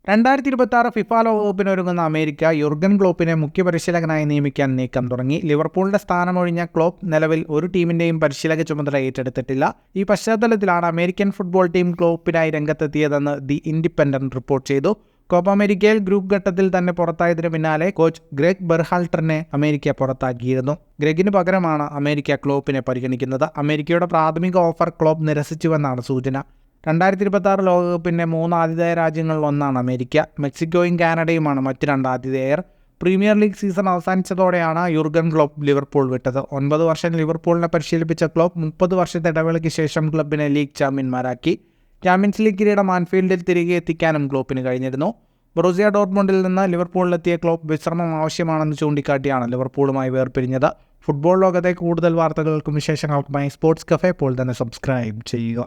2026 FIFA ലോകകപ്പിനൊരുങ്ങുന്ന America Jurgen ക്ലോപ്പിനെ മുഖ്യ പരിശീലകനായി നിയമിക്കാൻ നീക്കം തുടങ്ങി. ലിവർപൂളിന്റെ സ്ഥാനമൊഴിഞ്ഞ ക്ലോപ്പ് നിലവിൽ ഒരു ടീമിന്റെയും പരിശീലക ചുമതല ഏറ്റെടുത്തിട്ടില്ല. ഈ പശ്ചാത്തലത്തിലാണ് അമേരിക്കൻ ഫുട്ബോൾ ടീം ക്ലോപ്പിനായി രംഗത്തെത്തിയതെന്ന് ദി ഇൻഡിപെൻഡന്റ് റിപ്പോർട്ട് ചെയ്തു. കോപ്പ അമേരിക്കയിൽ ഗ്രൂപ്പ് ഘട്ടത്തിൽ തന്നെ പുറത്തായതിനു പിന്നാലെ കോച്ച് ഗ്രെഗ് ബെർഹാൾട്ടറിനെ അമേരിക്ക പുറത്താക്കിയിരുന്നു. ഗ്രെഗിന് പകരമാണ് അമേരിക്ക ക്ലോപ്പിനെ പരിഗണിക്കുന്നത്. അമേരിക്കയുടെ പ്രാഥമിക ഓഫർ ക്ലോപ്പ് നിരസിച്ചുവെന്നാണ് സൂചന. 2026 ലോകകപ്പിന്റെ 3 ആതിഥേയ രാജ്യങ്ങളിൽ ഒന്നാണ് അമേരിക്ക. മെക്സിക്കോയും കാനഡയുമാണ് മറ്റ് 2 ആതിഥേയർ. പ്രീമിയർ ലീഗ് സീസൺ അവസാനിച്ചതോടെയാണ് യുർഗൻ ക്ലോപ്പ് ലിവർപൂൾ വിട്ടത്. 9 വർഷം ലിവർപൂളിനെ പരിശീലിപ്പിച്ച ക്ലോപ്പ് 30 വർഷത്തെ ഇടവേളയ്ക്ക് ശേഷം ക്ലബിനെ ലീഗ് ചാമ്പ്യന്മാരാക്കി. ചാമ്പ്യൻസ് ലീഗ് കിരീടം ആൻഫീൽഡിൽ തിരികെ എത്തിക്കാനും ക്ലോപ്പിന് കഴിഞ്ഞിരുന്നു. ബൊറൂസിയ ഡോർട്ട്മുണ്ടിൽ നിന്ന് ലിവർപൂളിലെത്തിയ ക്ലോപ്പ് വിശ്രമം ആവശ്യമാണെന്ന് ചൂണ്ടിക്കാട്ടിയാണ് ലിവർപൂളുമായി വേർപിരിഞ്ഞത്. ഫുട്ബോൾ ലോകത്തെ കൂടുതൽ വാർത്തകൾക്കും വിശേഷങ്ങൾക്കുമായി സ്പോർട്സ് കഫേ ഇപ്പോൾ തന്നെ സബ്സ്ക്രൈബ് ചെയ്യുക.